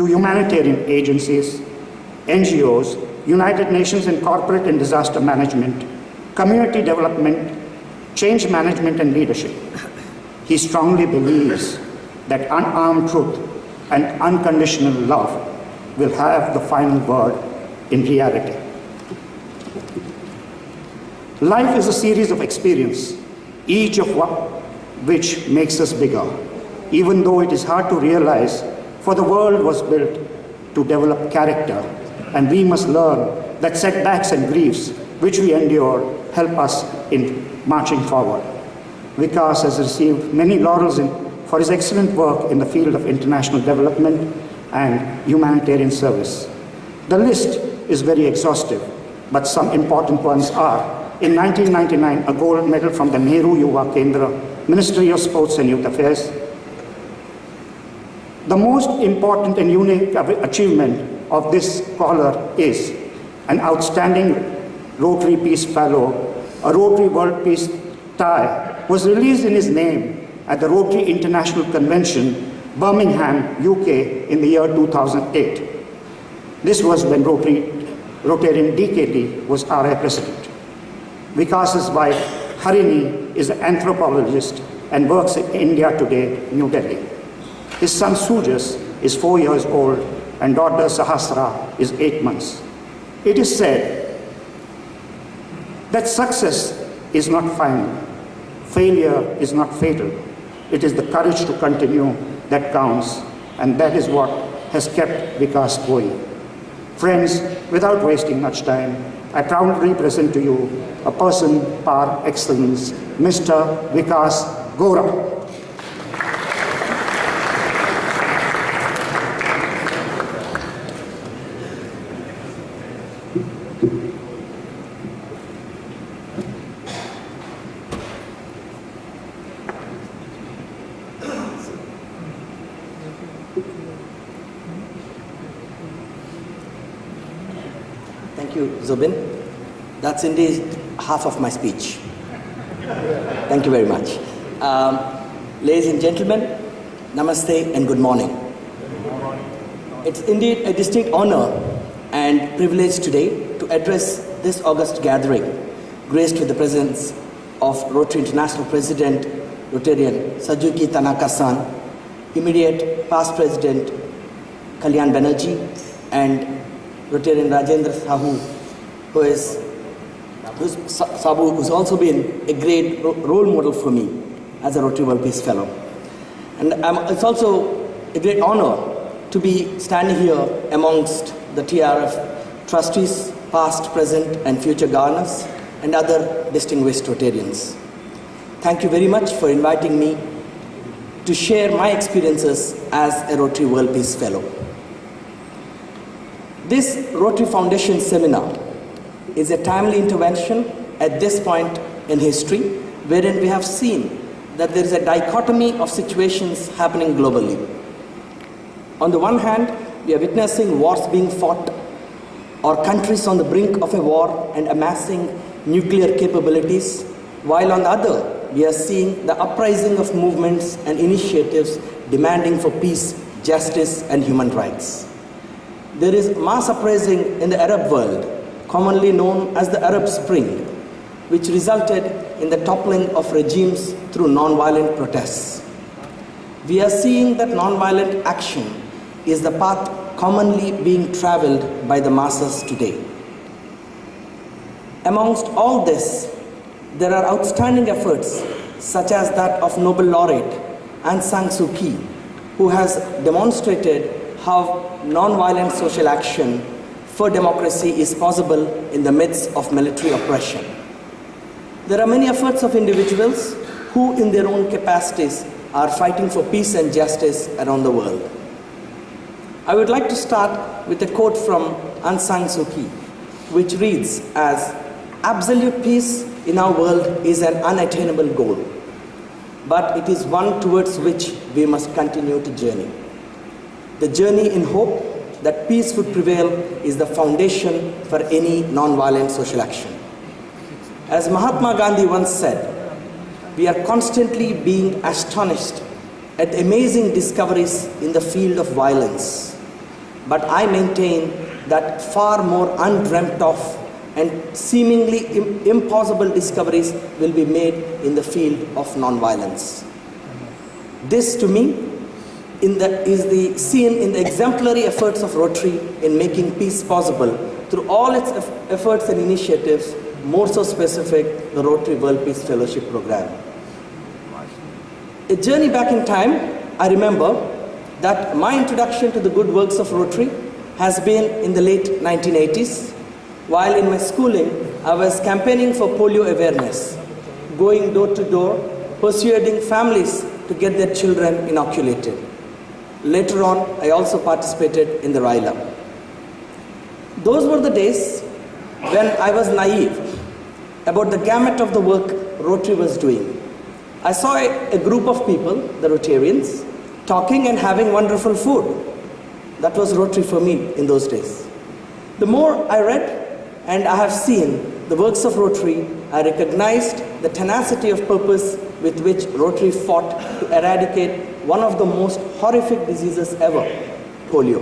to humanitarian agencies, NGOs, United Nations in corporate and disaster management, community development, change management and leadership. He strongly believes that unarmed truth and unconditional love will have the final word in reality. Life is a series of experiences, each of which makes us bigger, even though it is hard to realize, for the world was built to develop character, and we must learn that setbacks and griefs which we endure help us in marching forward. Vikas has received many laurels for his excellent work in the field of international development and humanitarian service. The list is very exhaustive, but some important ones are: in 1999, a gold medal from the Nehru Yuva Kendra, Ministry of Sports and Youth Affairs. The most important and unique achievement of this scholar is an outstanding Rotary Peace Fellow. A Rotary World Peace tie was released in his name at the Rotary International Convention, Birmingham, UK in the year 2008. This was when Rotarian DKT was RI President. Vikas's wife, Harini, is an anthropologist and works in India Today, New Delhi. His son Sujas is 4 years old and daughter Sahasra is 8 months. It is said that success is not final. Failure is not fatal. It is the courage to continue that counts, and that is what has kept Vikas going. Friends, without wasting much time, I proudly present to you a person par excellence, Mr. Vikas Gora. Thank you, Zubin. That's indeed half of my speech. Thank you very much. Ladies and gentlemen, namaste and good morning. It's indeed a distinct honor and privilege today to address this august gathering, graced with the presence of Rotary International President, Rotarian Sajuki Tanaka-san, immediate past President Kalyan Banerjee, and Rotarian Rajendra Sahu, who's also been a great role model for me as a Rotary World Peace Fellow. And it's also a great honor to be standing here amongst the TRF trustees, past, present, and future governors, and other distinguished Rotarians. Thank you very much for inviting me to share my experiences as a Rotary World Peace Fellow. This Rotary Foundation seminar is a timely intervention at this point in history, wherein we have seen that there is a dichotomy of situations happening globally. On the one hand, we are witnessing wars being fought, or countries on the brink of a war and amassing nuclear capabilities, while on the other, we are seeing the uprising of movements and initiatives demanding for peace, justice, and human rights. There is mass uprising in the Arab world, commonly known as the Arab Spring, which resulted in the toppling of regimes through non-violent protests. We are seeing that non-violent action is the path commonly being traveled by the masses today. Amongst all this, there are outstanding efforts such as that of Nobel laureate Aung San Suu Kyi, who has demonstrated how non-violent social action for democracy is possible in the midst of military oppression. There are many efforts of individuals who in their own capacities are fighting for peace and justice around the world. I would like to start with a quote from Aung San Suu Kyi, which reads as, "Absolute peace in our world is an unattainable goal, but it is one towards which we must continue to journey. The journey in hope that peace would prevail is the foundation for any non-violent social action." As Mahatma Gandhi once said, we are constantly being astonished at amazing discoveries in the field of violence. but I maintain that far more undreamt of and seemingly impossible discoveries will be made in the field of nonviolence. This, to me, is seen in the exemplary efforts of Rotary in making peace possible through all its efforts and initiatives, more so specific, the Rotary World Peace Fellowship Program. A journey back in time, I remember that my introduction to the good works of Rotary has been in the late 1980s. While in my schooling, I was campaigning for polio awareness, going door to door, persuading families to get their children inoculated. Later on, I also participated in the RILA. Those were the days when I was naive about the gamut of the work Rotary was doing. I saw a group of people, the Rotarians, talking and having wonderful food. That was Rotary for me in those days. The more I read and I have seen the works of Rotary, I recognized the tenacity of purpose with which Rotary fought to eradicate one of the most horrific diseases ever, polio.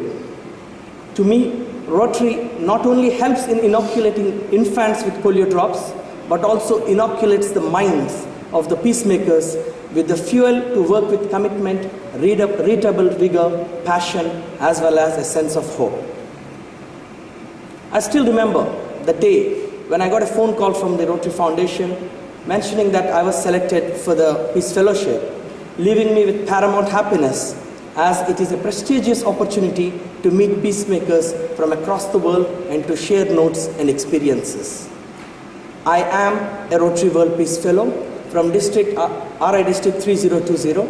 To me, Rotary not only helps in inoculating infants with polio drops, but also inoculates the minds of the peacemakers with the fuel to work with commitment, redoubled vigor, passion, as well as a sense of hope. I still remember the day when I got a phone call from the Rotary Foundation mentioning that I was selected for the Peace Fellowship, leaving me with paramount happiness, as it is a prestigious opportunity to meet peacemakers from across the world and to share notes and experiences. I am a Rotary World Peace Fellow from RI District 3020.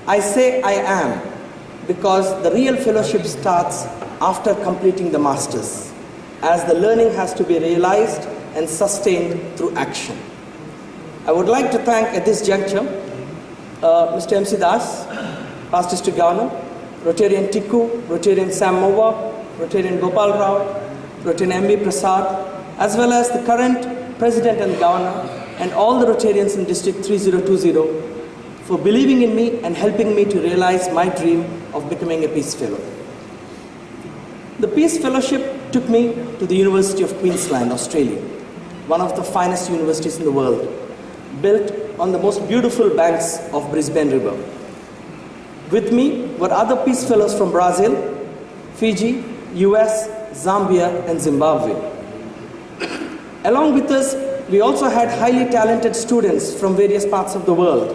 I say I am because the real fellowship starts after completing the Masters, as the learning has to be realized and sustained through action. I would like to thank at this juncture Mr. M.C. Das, Past District Governor, Rotarian Tikku, Rotarian Sam Mova, Rotarian Gopal Rao, Rotarian M.V. Prasad, as well as the current President and Governor, and all the Rotarians in District 3020 for believing in me and helping me to realize my dream of becoming a Peace Fellow. The Peace Fellowship took me to the University of Queensland, Australia, one of the finest universities in the world, built on the most beautiful banks of Brisbane River. With me were other Peace Fellows from Brazil, Fiji, US, Zambia, and Zimbabwe. Along with us, we also had highly talented students from various parts of the world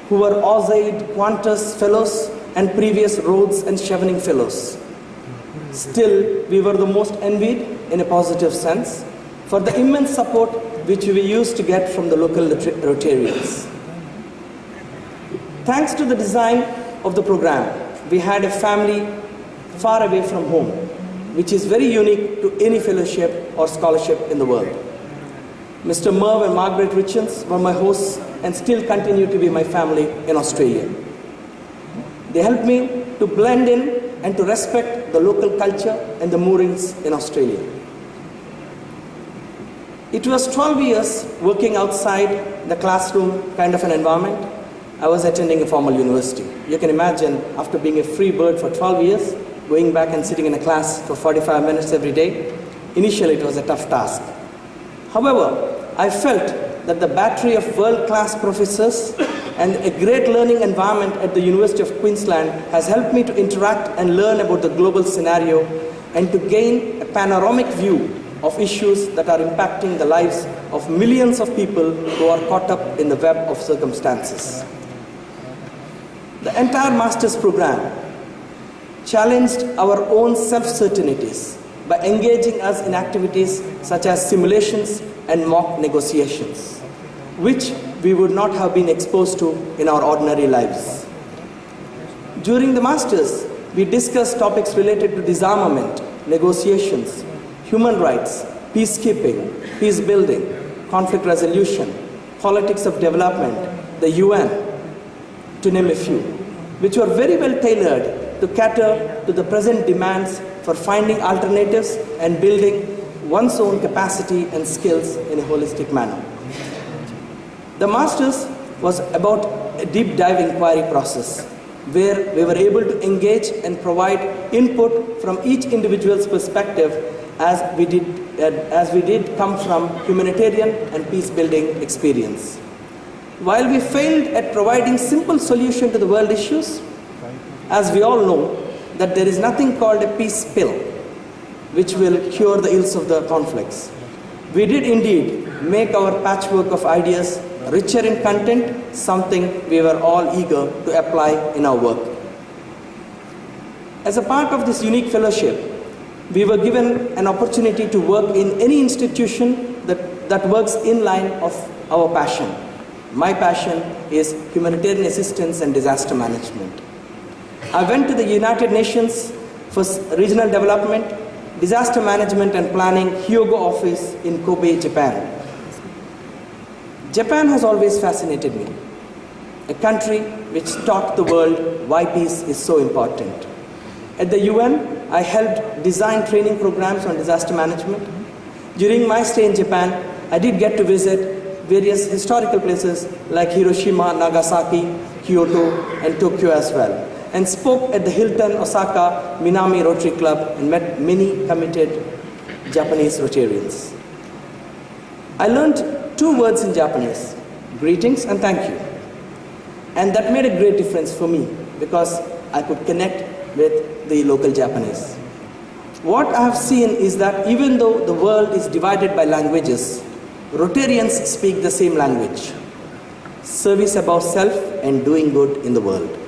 who were AusAid, Qantas Fellows, and previous Rhodes and Chevening Fellows. Still, we were the most envied, in a positive sense, for the immense support which we used to get from the local Rotarians. Thanks to the design of the program, we had a family far away from home, which is very unique to any fellowship or scholarship in the world. Mr. Merv and Margaret Richards were my hosts and still continue to be my family in Australia. They helped me to blend in and to respect the local culture and the moorings in Australia. It was 12 years working outside the classroom kind of an environment. I was attending a formal university. You can imagine, after being a free bird for 12 years, going back and sitting in a class for 45 minutes every day, initially it was a tough task. However, I felt that the battery of world-class professors and a great learning environment at the University of Queensland has helped me to interact and learn about the global scenario and to gain a panoramic view of issues that are impacting the lives of millions of people who are caught up in the web of circumstances. The entire Master's program challenged our own self-certainties by engaging us in activities such as simulations and mock negotiations, which we would not have been exposed to in our ordinary lives. During the Masters, we discussed topics related to disarmament, negotiations, human rights, peacekeeping, peace building, conflict resolution, politics of development, the UN, to name a few, which were very well tailored to cater to the present demands for finding alternatives and building one's own capacity and skills in a holistic manner. The Masters was about a deep dive inquiry process where we were able to engage and provide input from each individual's perspective as we did come from humanitarian and peace-building experience. While we failed at providing simple solution to the world issues, as we all know that there is nothing called a peace pill which will cure the ills of the conflicts, we did indeed make our patchwork of ideas richer in content, something we were all eager to apply in our work. As a part of this unique fellowship, we were given an opportunity to work in any institution that works in line of our passion. My passion is humanitarian assistance and disaster management. I went to the United Nations for Regional Development, Disaster Management and Planning Hyogo office in Kobe, Japan. Japan has always fascinated me, a country which taught the world why peace is so important. At the UN, I helped design training programs on disaster management. During my stay in Japan, I did get to visit various historical places like Hiroshima, Nagasaki, Kyoto, and Tokyo as well, and spoke at the Hilton Osaka Minami Rotary Club and met many committed Japanese Rotarians. I learned 2 words in Japanese, greetings and thank you. And that made a great difference for me because I could connect with the local Japanese. What I have seen is that even though the world is divided by languages, Rotarians speak the same language: service above self and doing good in the world.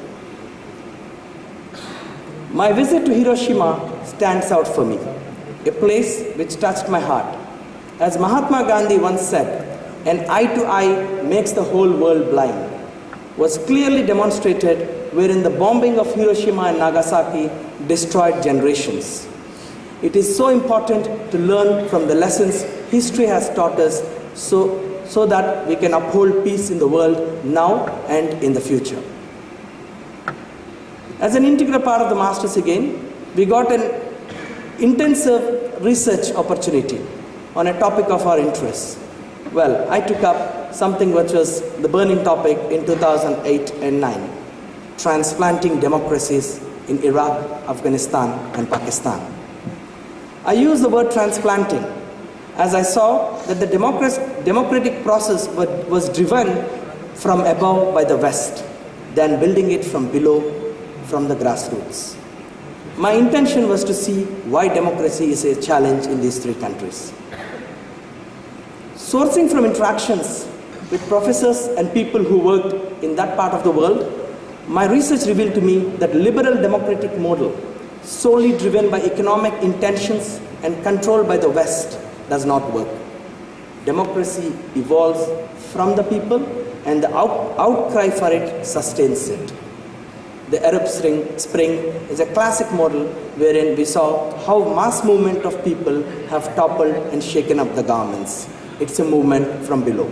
My visit to Hiroshima stands out for me, a place which touched my heart. As Mahatma Gandhi once said, an eye to eye makes the whole world blind, was clearly demonstrated wherein the bombing of Hiroshima and Nagasaki destroyed generations. It is so important to learn from the lessons history has taught us so that we can uphold peace in the world now and in the future. As an integral part of the Masters again, we got an intensive research opportunity on a topic of our interest. Well, I took up something which was the burning topic in 2008 and 9, transplanting democracies in Iraq, Afghanistan, and Pakistan. I use the word transplanting as I saw that the democratic process was driven from above by the West, then building it from below, from the grassroots. My intention was to see why democracy is a challenge in these 3 countries. Sourcing from interactions with professors and people who worked in that part of the world, my research revealed to me that liberal democratic model, solely driven by economic intentions and controlled by the West, does not work. Democracy evolves from the people, and the outcry for it sustains it. The Arab Spring is a classic model wherein we saw how mass movement of people have toppled and shaken up the governments. It's a movement from below.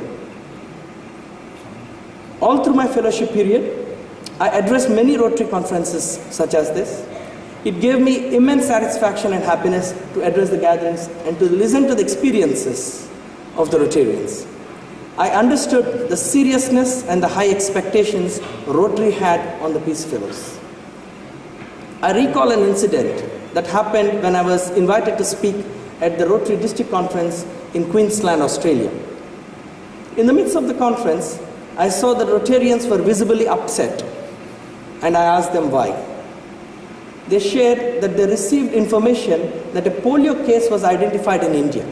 All through my fellowship period, I addressed many Rotary conferences such as this. It gave me immense satisfaction and happiness to address the gatherings and to listen to the experiences of the Rotarians. I understood the seriousness and the high expectations Rotary had on the Peace Fellows. I recall an incident that happened when I was invited to speak at the Rotary District Conference in Queensland, Australia. In the midst of the conference, I saw that Rotarians were visibly upset, and I asked them why. They shared that they received information that a polio case was identified in India.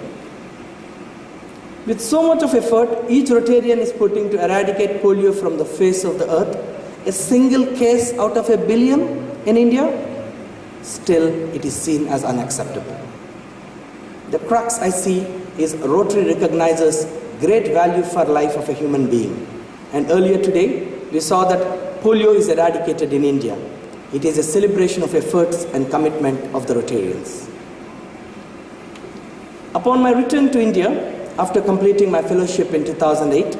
With so much of effort each Rotarian is putting to eradicate polio from the face of the earth, a single case out of 1 billion in India, still it is seen as unacceptable. The crux I see is Rotary recognizes great value for life of a human being. And earlier today, we saw that polio is eradicated in India. It is a celebration of efforts and commitment of the Rotarians. Upon my return to India, after completing my fellowship in 2008,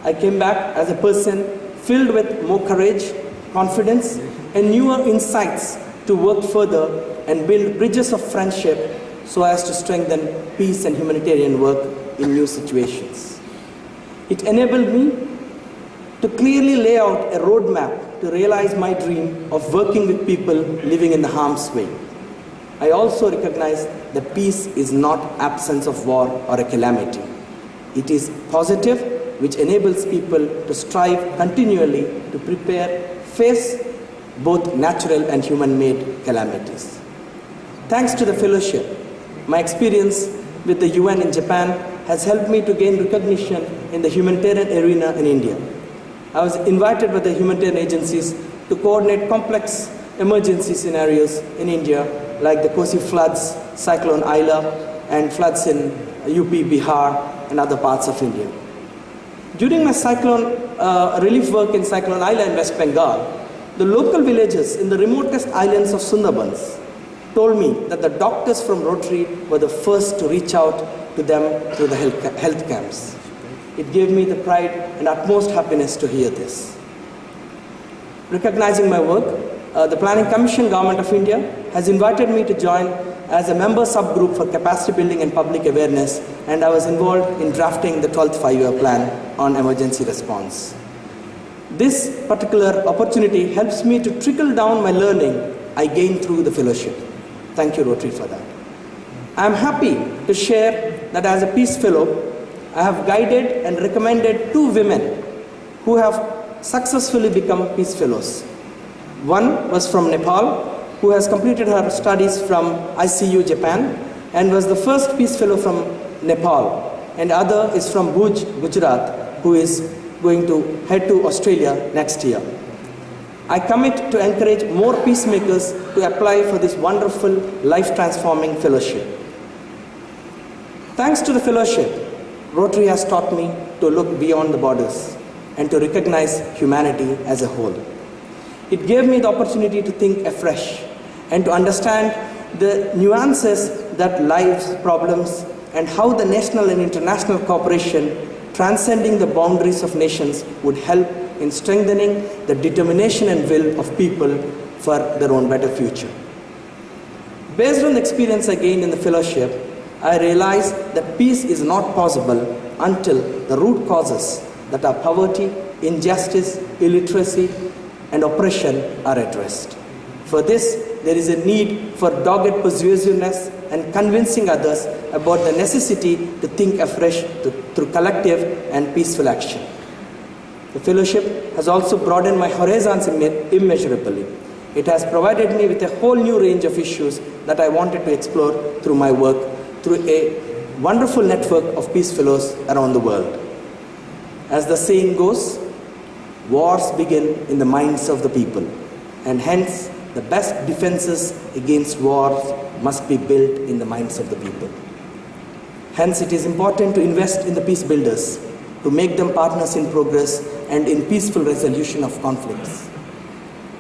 I came back as a person filled with more courage, confidence, and newer insights to work further and build bridges of friendship so as to strengthen peace and humanitarian work in new situations. It enabled me to clearly lay out a roadmap to realize my dream of working with people living in the harm's way. I also recognize that peace is not absence of war or a calamity. It is positive, which enables people to strive continually to face both natural and human-made calamities. Thanks to the fellowship, my experience with the UN in Japan has helped me to gain recognition in the humanitarian arena in India. I was invited by the humanitarian agencies to coordinate complex emergency scenarios in India, like the Kosi floods, Cyclone Aila, and floods in UP, Bihar, and other parts of India. During my cyclone relief work in Cyclone Aila in West Bengal, the local villagers in the remotest islands of Sundarbans told me that the doctors from Rotary were the first to reach out to them through the health camps. It gave me the pride and utmost happiness to hear this. Recognizing my work, the Planning Commission Government of India has invited me to join as a member subgroup for capacity building and public awareness, and I was involved in drafting the 12th five-year plan on emergency response. This particular opportunity helps me to trickle down my learning I gained through the fellowship. Thank you, Rotary, for that. I am happy to share that as a Peace Fellow, I have guided and recommended 2 women who have successfully become Peace Fellows. One was from Nepal, who has completed her studies from ICU, Japan, and was the first Peace Fellow from Nepal. And the other is from Bhuj, Gujarat, who is going to head to Australia next year. I commit to encourage more peacemakers to apply for this wonderful, life-transforming fellowship. Thanks to the fellowship, Rotary has taught me to look beyond the borders and to recognize humanity as a whole. It gave me the opportunity to think afresh and to understand the nuances that life's problems and how the national and international cooperation transcending the boundaries of nations would help in strengthening the determination and will of people for their own better future. Based on the experience I gained in the fellowship, I realized that peace is not possible until the root causes that are poverty, injustice, illiteracy, and oppression are addressed. For this, there is a need for dogged persuasiveness and convincing others about the necessity to think afresh through collective and peaceful action. The fellowship has also broadened my horizons immeasurably. It has provided me with a whole new range of issues that I wanted to explore through my work, through a wonderful network of Peace Fellows around the world. As the saying goes, wars begin in the minds of the people, and hence the best defenses against wars must be built in the minds of the people. Hence, it is important to invest in the peace builders, to make them partners in progress and in peaceful resolution of conflicts.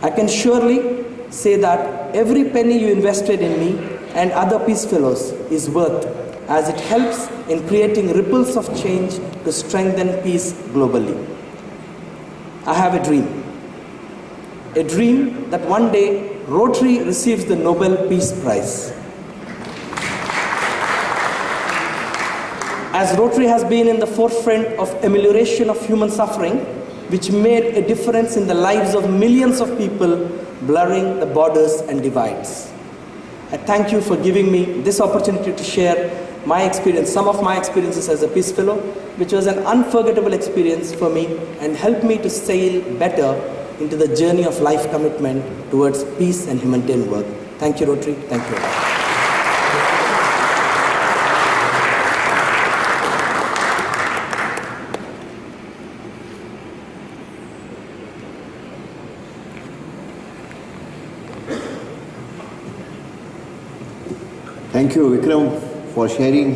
I can surely say that every penny you invested in me and other Peace Fellows is worth, as it helps in creating ripples of change to strengthen peace globally. I have a dream that one day Rotary receives the Nobel Peace Prize. As Rotary has been in the forefront of amelioration of human suffering, which made a difference in the lives of millions of people, blurring the borders and divides. I thank you for giving me this opportunity to share my experience, some of my experiences as a Peace Fellow, which was an unforgettable experience for me and helped me to sail better into the journey of life commitment towards peace and humanitarian work. Thank you, Rotary. Thank you. Thank you, Vikram, for sharing